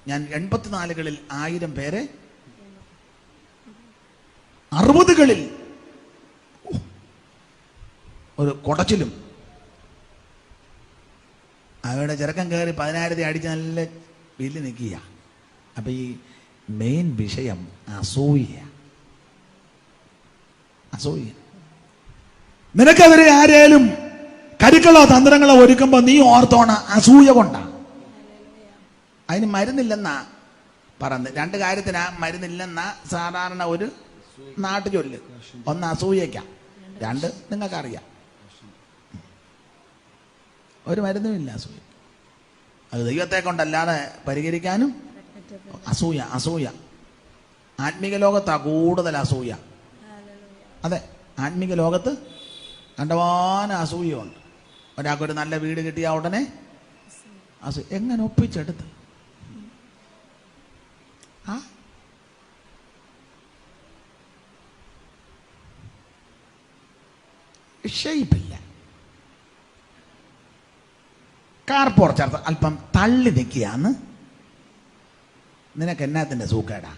ഞാൻ 84കളിൽ 1000 പേരെ, 60കളിൽ ഒരു കൊടച്ചിലും അവരുടെ ചെറുക്കം കയറി 10,000 അടിച്ച് നല്ല ബില്ല് നിൽക്കുക. അപ്പൊ ഈ മെയിൻ വിഷയം അസൂയ. നിനക്കെതിരെ ആരേലും കരുക്കളോ തന്ത്രങ്ങളോ ഒരുക്കുമ്പോ നീ ഓർത്തോണ അസൂയ കൊണ്ടാ. അതിന് മരുന്നില്ലെന്നാ പറഞ്ഞത്. 2 കാര്യത്തിനാ മരുന്നില്ലെന്നാ സാധാരണ ഒരു നാട്ടുചൊല്ല്. 1 അസൂയക്കാം, 2 നിങ്ങൾക്കറിയാം. ഒരു മരുന്നുമില്ല അസൂയ. അത് ദൈവത്തെ കൊണ്ടല്ലാതെ പരിഹരിക്കാനും. അസൂയ ആത്മീക ലോകത്താ കൂടുതൽ അസൂയ. അതെ, ആത്മീക ലോകത്ത് കണ്ടവാന അസൂയുണ്ട്. ഒരാൾക്കൊരു നല്ല വീട് കിട്ടിയ ഉടനെ എങ്ങനെ ഒപ്പിച്ചെടുത്ത് ഷേപ്പില്ല. കാർ പോർച്ചർത്ത് അല്പം തള്ളി നിൽക്കുകയാന്ന്. നിനക്ക് എന്നാത്തിന്റെ സൂക്കേടാ?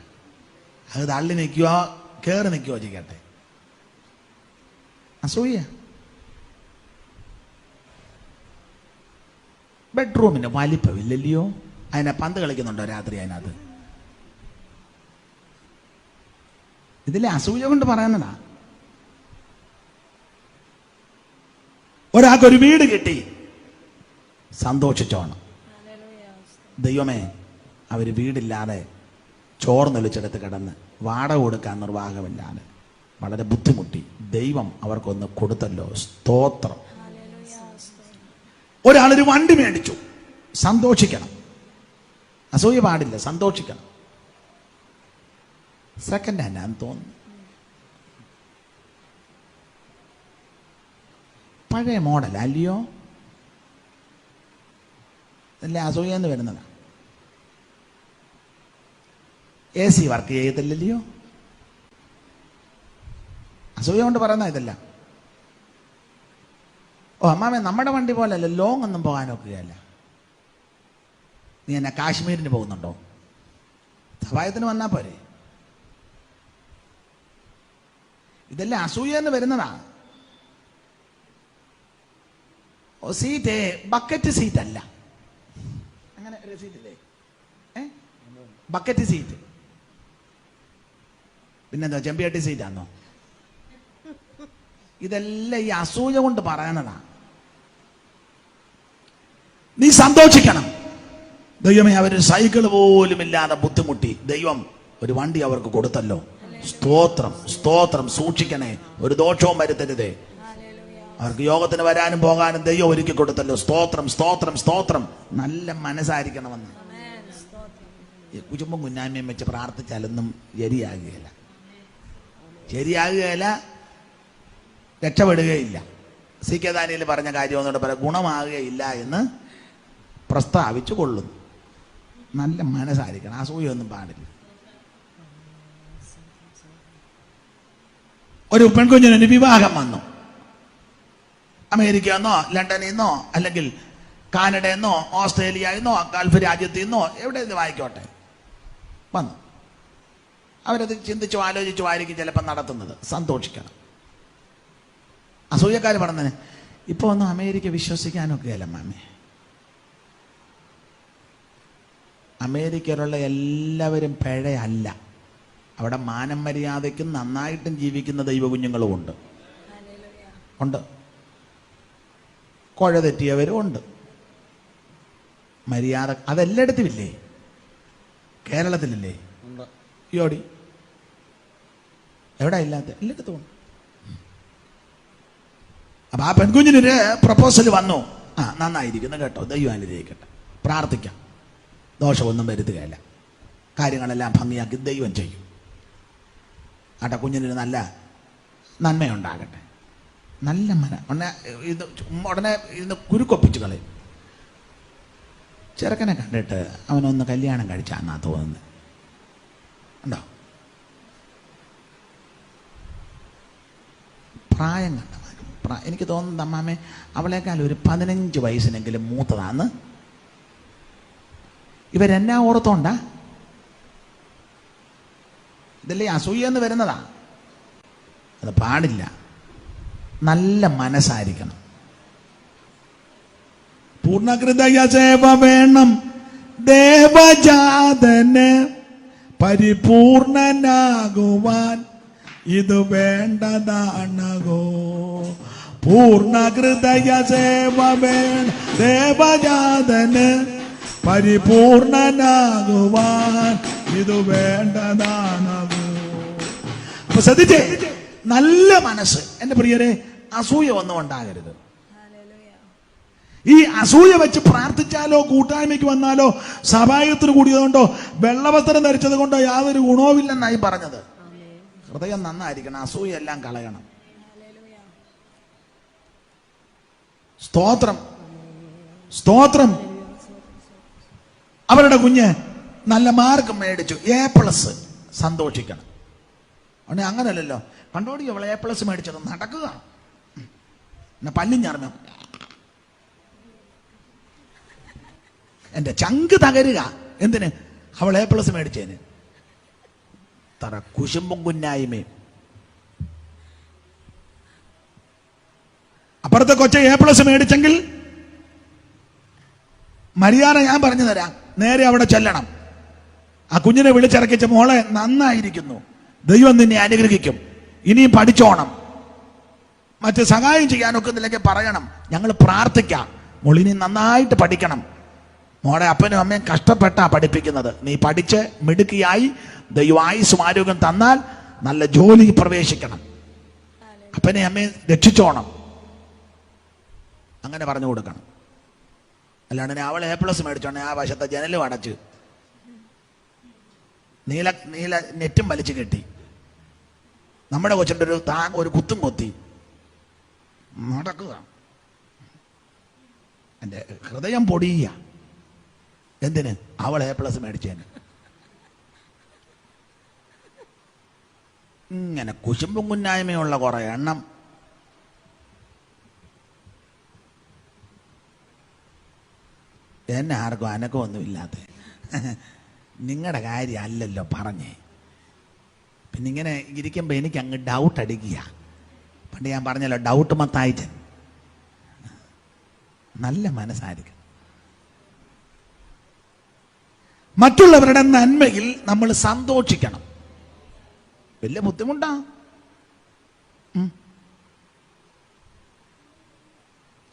അത് തള്ളി നിൽക്കുകയോ കയറി നിൽക്കുകയോ ചെയ്യട്ടെ. അസൂയ. ബെഡ്റൂമിന് വലിപ്പമില്ലല്ലയോ? അതിനെ പന്ത് കളിക്കുന്നുണ്ടോ രാത്രി അതിനകത്ത്? ഇതിലെ അസൂയ കൊണ്ട് പറയുന്നതാ. ഒരാൾക്കൊരു വീട് കിട്ടി, സന്തോഷിച്ചോണം. ദൈവമേ, അവര് വീടില്ലാതെ ചോർന്നൊലിച്ചെടുത്ത് കിടന്ന് വാടക കൊടുക്കാൻ നിർവാഹമില്ലാതെ വളരെ ബുദ്ധിമുട്ടി. ദൈവം അവർക്കൊന്ന് കൊടുത്തല്ലോ, സ്തോത്രം. ഒരാളൊരു വണ്ടി മേടിച്ചു, സന്തോഷിക്കണം. അസൂയ പാടില്ല, സന്തോഷിക്കണം. സെക്കൻഡ് ഹാൻഡ് തോന്നുന്നു, പഴയ മോഡൽ അല്ലയോ? അല്ലേ അസൂയ എന്ന് വരുന്നതാണ്. AC വർക്ക് ചെയ്തില്ലല്ലയോ? അസൂയ കൊണ്ട് പറയുന്ന ഇതല്ല. അമ്മാമേ, നമ്മുടെ വണ്ടി പോലല്ല, ലോങ് ഒന്നും പോകാനൊക്കുകയല്ല. നീ എന്നെ കാശ്മീരിന് പോകുന്നുണ്ടോ? സഹായത്തിന് വന്നാ പോരെ? ഇതെല്ലാം അസൂയ എന്ന് വരുന്നതാ. സീറ്റ് ബക്കറ്റ് സീറ്റ് അല്ല. അങ്ങനെ ഒരു സീറ്റില്ലേ, ബക്കറ്റ് സീറ്റ്. പിന്നെന്താ, ചെമ്പിയട്ടി സീറ്റാന്നോ? ഇതെല്ലാം ഈ അസൂയ കൊണ്ട് പറയുന്നതാ. നീ സന്തോഷിക്കണം. ദൈവമേ, അവര് സൈക്കിൾ പോലും ഇല്ലാതെ ബുദ്ധിമുട്ടി, ദൈവം ഒരു വണ്ടി അവർക്ക് കൊടുത്തല്ലോ. സ്തോത്രം, സ്തോത്രം. സൂക്ഷിക്കണേ, ഒരു ദോഷവും വരുത്തരുതേ. അവർക്ക് യോഗത്തിന് വരാനും പോകാനും ദൈവം ഒരുക്കി കൊടുത്തല്ലോ. സ്തോത്രം, സ്തോത്രം, സ്തോത്രം. നല്ല മനസ്സായിരിക്കണമെന്ന്. ഈ കുചുമ്പും കുഞ്ഞായ്മയും വെച്ച് പ്രാർത്ഥിച്ചാലൊന്നും ശരിയാകുകയില്ല, രക്ഷപ്പെടുകയില്ല. CK ദാനിയേൽ പറഞ്ഞ കാര്യം ഒന്നുകൂടെ പറയാം, ഗുണമാകുകയില്ല എന്ന് പ്രസ്താവിച്ചു കൊള്ളുന്നു. നല്ല മനസ്സായിരിക്കണം, അസൂയൊന്നും പാടില്ല. ഒരു പെൺകുഞ്ഞിന് വിവാഹം വന്നു. അമേരിക്കയിൽ നിന്നോ ലണ്ടനിൽ നിന്നോ അല്ലെങ്കിൽ കാനഡയിൽ നിന്നോ ഓസ്ട്രേലിയയിൽ നിന്നോ ഗൾഫ് രാജ്യത്തിൽ നിന്നോ എവിടെ നിന്ന് വായിക്കോട്ടെ വന്നു. അവരത് ചിന്തിച്ചു ആലോചിച്ചു ആയിരിക്കും ചിലപ്പോൾ നടത്തുന്നത്. സന്തോഷിക്കണം. അസൂയക്കാർ പറഞ്ഞത് ഇപ്പൊ ഒന്നും അമേരിക്ക വിശ്വസിക്കാനൊക്കെ അല്ല മാമേ. അമേരിക്കയിലുള്ള എല്ലാവരും പിഴയല്ല. അവിടെ മാനം മര്യാദയ്ക്കും നന്നായിട്ടും ജീവിക്കുന്ന ദൈവകുഞ്ഞുങ്ങളും ഉണ്ട്. കുഴ തെറ്റിയവരും ഉണ്ട്. മര്യാദ അതെല്ലായിടത്തും ഇല്ലേ? കേരളത്തിലില്ലേ? യോടി എവിടെ ഇല്ലാത്ത എല്ലായിടത്തും ഉണ്ട്. അപ്പൊ ആ പെൺകുഞ്ഞിനൊരു പ്രപ്പോസൽ വന്നു. നന്നായിരിക്കുന്നു കേട്ടോ, ദൈവം അനുഗ്രഹിക്കട്ടെ, പ്രാർത്ഥിക്കാം, ദോഷമൊന്നും വരുത്തുകയല്ല, കാര്യങ്ങളെല്ലാം ഭംഗിയാക്കി ദൈവം ചെയ്യും. ആട്ടെ, കുഞ്ഞിനൊരു നല്ല നന്മയുണ്ടാകട്ടെ. നല്ല ഉടനെ ഇന്ന് കുരുക്കൊപ്പിച്ച് കളയും. ചെറുക്കനെ കണ്ടിട്ട് അവനൊന്ന് കല്യാണം കഴിച്ചാന്നാ തോന്നുന്നത്. ഉണ്ടോ? പ്രായം കണ്ടവനും എനിക്ക് തോന്നുന്നത് അമ്മാമേ അവളേക്കാൾ ഒരു 15 വയസ്സിനെങ്കിലും മൂത്തതാന്ന്. ഇവരെന്നാ ഓർത്തോണ്ടാ? ഇതല്ലേ അസൂയെന്ന് വരുന്നതാ. അത് പാടില്ല. നല്ല മനസ്സായിരിക്കണം. പൂർണ്ണഹൃദയ സേവ വേണം ദേവജാതന്, പരിപൂർണനാകുവാൻ ഇത് വേണ്ടതാണോ. പൂർണ്ണഹൃദയ സേവ വേണം ദേവജാതന്, പരിപൂർണനാകുവാൻ ഇത് വേണ്ടതാണോ. അപ്പൊ ശ്രദ്ധിച്ചേ, നല്ല മനസ്സ്. എന്റെ പ്രിയരെ, അസൂയ ഒന്നും ഉണ്ടാകരുത്. ഈ അസൂയ വെച്ച് പ്രാർത്ഥിച്ചാലോ കൂട്ടായ്മയ്ക്ക് വന്നാലോ സഭായത്തിന് കൂടിയതുകൊണ്ടോ വെള്ളവസ്ത്രം ധരിച്ചത് കൊണ്ടോ യാതൊരു ഗുണവുമില്ലെന്നായി പറഞ്ഞത്. ഹൃദയം നന്നായിരിക്കണം, അസൂയ എല്ലാം കളയണം. സ്തോത്രം, സ്തോത്രം. അവരുടെ കുഞ്ഞ് നല്ല മാർക്ക് മേടിച്ചു, A+, സന്തോഷിക്കണം. അങ്ങനല്ലല്ലോ, കണ്ടോടി അവളെ A+ മേടിച്ചത്, നടക്കുക. പല്ലിഞ്ഞാർമ്മ എന്റെ ചങ്ക് തകരുക. എന്തിന്? അവൾ A+ മേടിച്ചേന്. തറ കുശുമ്പും കുന്നായ്മയും. അപ്പുറത്തെ കൊച്ച A+ മേടിച്ചെങ്കിൽ മര്യാദ ഞാൻ പറഞ്ഞു തരാം. നേരെ അവിടെ ചെല്ലണം. ആ കുഞ്ഞിനെ വിളിച്ചിറക്കിച്ച, മോളെ നന്നായിരിക്കുന്നു, ദൈവം നിന്നെ അനുഗ്രഹിക്കും, ഇനിയും പഠിച്ചോണം, മറ്റ് സഹായം ചെയ്യാനൊക്കെ ഇതിലേക്ക് പറയണം. ഞങ്ങൾ പ്രാർത്ഥിക്കാം, മോളിനി നന്നായിട്ട് പഠിക്കണം, മോളെ അപ്പനും അമ്മയും കഷ്ടപ്പെട്ടാ പഠിപ്പിക്കുന്നത്, നീ പഠിച്ച് മിടുക്കിയായി ദൈവായുസ്സും ആരോഗ്യം തന്നാൽ നല്ല ജോലി പ്രവേശിക്കണം, അപ്പനെ അമ്മയെ രക്ഷിച്ചോണം. അങ്ങനെ പറഞ്ഞു കൊടുക്കണം. അല്ലാണ്ട് അവൾ A+ മേടിച്ചോണേ ആ വശത്തെ ജനലും അടച്ച് നീല നെറ്റും വലിച്ചു കെട്ടി നമ്മുടെ കൊച്ചിൻ്റെ ഒരു കുത്തും കൊത്തി നടക്കുക. എൻ്റെ ഹൃദയം പൊടിയ. എന്തിന്? അവൾ A+ മേടിച്ചേന്. ഇങ്ങനെ കുശുമ്പും കുന്നായ്മയുള്ള കുറെ എണ്ണം. എന്നെ ആർക്കും അനക്കമൊന്നുമില്ലാത്ത നിങ്ങളുടെ കാര്യം അല്ലല്ലോ പറഞ്ഞേ. പിന്നെ ഇങ്ങനെ ഇരിക്കുമ്പോൾ എനിക്ക് അങ്ങ് ഡൗട്ട് അടിക്കുക. പണ്ട് ഞാൻ പറഞ്ഞല്ലോ, ഡൗട്ട് മത്തായിച്ചൻ. നല്ല മനസ്സായിരിക്കും. മറ്റുള്ളവരുടെ നന്മയിൽ നമ്മൾ സന്തോഷിക്കണം. വലിയ ബുദ്ധിമുട്ടാ.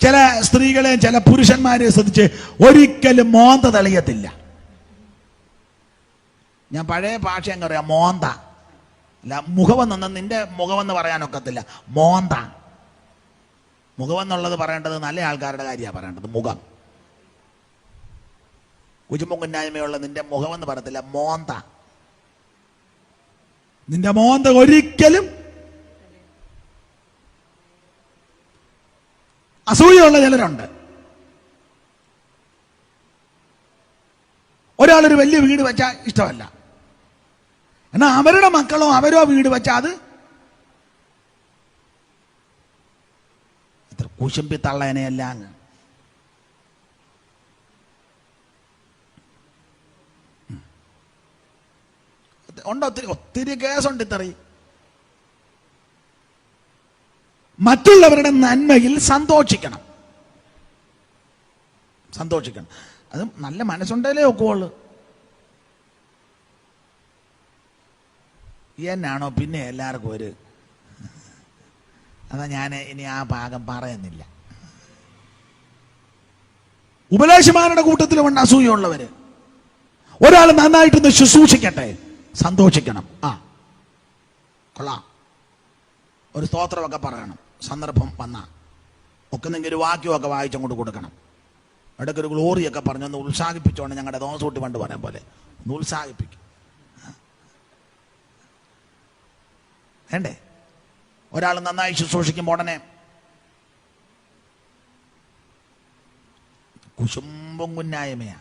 ചില സ്ത്രീകളെ ചില പുരുഷന്മാരെ ശ്രദ്ധിച്ച് ഒരിക്കലും മോന്ത തെളിയത്തില്ല. ഞാൻ പഴയ ഭാഷ എന്താ പറയാ, മോന്ത അല്ല, മുഖമെന്നൊന്നും നിന്റെ മുഖമെന്ന് പറയാനൊക്കത്തില്ല, മോന്ത. മുഖമെന്നുള്ളത് പറയേണ്ടത് നല്ല ആൾക്കാരുടെ കാര്യമാണ് പറയേണ്ടത്. മുഖം കുചുമ്പും കുന്നായ്മയുള്ള നിന്റെ മുഖമെന്ന് പറയത്തില്ല, മോന്ത. നിന്റെ മോന്ത ഒരിക്കലും അസൂയുള്ള ചിലരുണ്ട്. ഒരാളൊരു വലിയ വീട് വെച്ചാൽ ഇഷ്ടമല്ല, എന്നാൽ അവരുടെ മക്കളോ അവരോ വീട് വെച്ചാൽ അത് എത്ര കുശുമ്പി തള്ളേനെയല്ല. ഉണ്ട്, ഒത്തിരി കേസുണ്ട് ഇത്രയും. മറ്റുള്ളവരുടെ നന്മയിൽ സന്തോഷിക്കണം. സന്തോഷിക്കണം. അത് നല്ല മനസ്സുണ്ടല്ലേ ഒക്കുള്ളൂ. എന്നാണോ പിന്നെ എല്ലാവർക്കും ഒരു അതാ ഞാൻ ഇനി ആ ഭാഗം പറയുന്നില്ല. ഉപദേശമാരുടെ കൂട്ടത്തിലുമുണ്ട് അസൂയുള്ളവര്. ഒരാൾ നന്നായിട്ടൊന്ന് ശുശ്രൂഷിക്കട്ടെ, സന്തോഷിക്കണം. കൊള്ളാം, ഒരു സ്തോത്രമൊക്കെ പറയണം. സന്ദർഭം വന്നാൽ ഒക്കെന്നെങ്കിൽ ഒരു വാക്യമൊക്കെ വായിച്ചങ്ങോട്ട് കൊടുക്കണം. ഇടയ്ക്കൊരു ഗ്ലോറിയൊക്കെ പറഞ്ഞൊന്ന് ഉത്സാഹിപ്പിച്ചോണ്ട് ഞങ്ങളുടെ ദോസൂട്ടി പണ്ട് പറയാൻ പോലെ ഒന്ന് ഉത്സാഹിപ്പിക്കും. വേണ്ടേ? ഒരാൾ നന്നായി ശുശ്രൂഷിക്കുമ്പോൾ ഉടനെ കുശുമ്പും കുന്നായ്മയാ.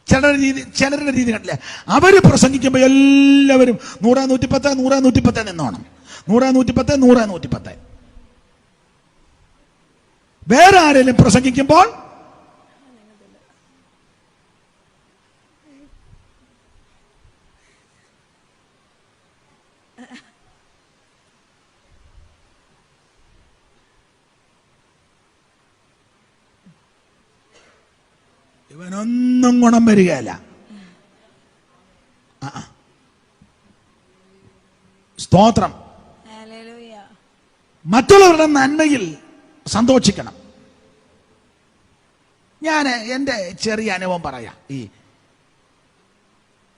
ചിലരുടെ രീതി കണ്ടില്ല. അവര് പ്രസംഗിക്കുമ്പോൾ എല്ലാവരും 100, 110, 100, 110 നിന്നോണം. 100, 110, 100, 110. വേറെ ആരെങ്കിലും പ്രസംഗിക്കുമ്പോൾ ഇവനൊന്നും ഗുണം വരികയല്ല. സ്തോത്രം. മറ്റുള്ളവരുടെ നന്മയിൽ സന്തോഷിക്കണം. ഞാൻ എൻ്റെ ചെറിയ അനുഭവം പറയാം. ഈ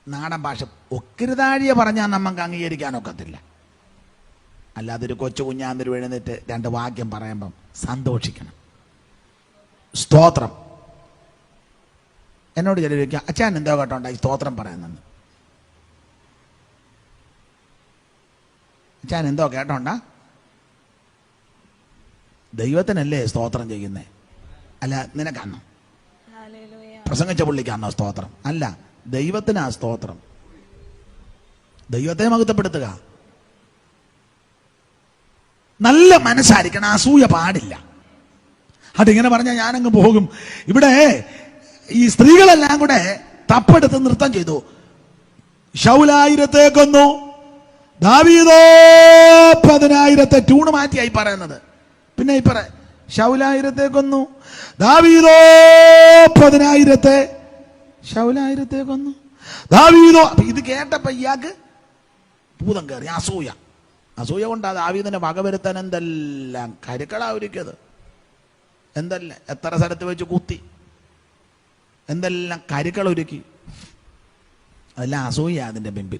നാടൻ ഭാഷ ഒക്കിരുതാഴിയെ പറഞ്ഞാൽ നമുക്ക് അംഗീകരിക്കാനൊക്കത്തില്ല. അല്ലാതെ ഒരു കൊച്ചു കുഞ്ഞാന്തിരി എഴുന്നേറ്റ് 2 വാക്യം പറയുമ്പം സന്തോഷിക്കണം. സ്തോത്രം. എന്നോട് ചില ചോദിക്കുക, അച്ഛൻ എന്തോ കേട്ടോണ്ടായി സ്തോത്രം പറയുന്നെന്ന്. അച്ഛൻ എന്തോ കേട്ടോണ്ടാ? ദൈവത്തിനല്ലേ സ്തോത്രം ചെയ്യുന്നേ? അല്ല നിനക്കാണോ? പ്രസംഗിച്ച പുള്ളിക്കാണോ സ്തോത്രം? അല്ല, ദൈവത്തിനാ സ്തോത്രം. ദൈവത്തെ മഹത്വപ്പെടുത്തുക. നല്ല മനസ്സായിരിക്കണം, അസൂയ പാടില്ല. അതിങ്ങനെ പറഞ്ഞാൽ ഞാനങ്ങ് പോകും. ഇവിടെ ഈ സ്ത്രീകളെല്ലാം കൂടെ തപ്പെടുത്ത് നൃത്തം ചെയ്തു. ശൗലായിരത്തെ കൊന്നു, ദാവീദോ 10,000 ട്യൂണ് മാറ്റിയായി പറയുന്നത്. പിന്നെ ഈ ശൗലായിരത്തെ കൊന്നു, ദാവീദോ 10,000 ശൗലായിരത്തെ കൊന്നു, ദാവീദോ. ഇത് കേട്ടപ്പോ ഇയാൾക്ക് ഭൂതം കയറി. അസൂയ കൊണ്ടാ ദാവീദിനെ വകവരുത്താൻ എന്തെല്ലാം കരുക്കളാ ഒരുക്കിയത്. എന്തെല്ലാം എത്ര സ്ഥലത്ത് വെച്ച് കുത്തി, എന്തെല്ലാം കരുക്കൾ ഒരുക്കി. അതെല്ലാം അസൂയ അതിന്റെ പിമ്പിൽ.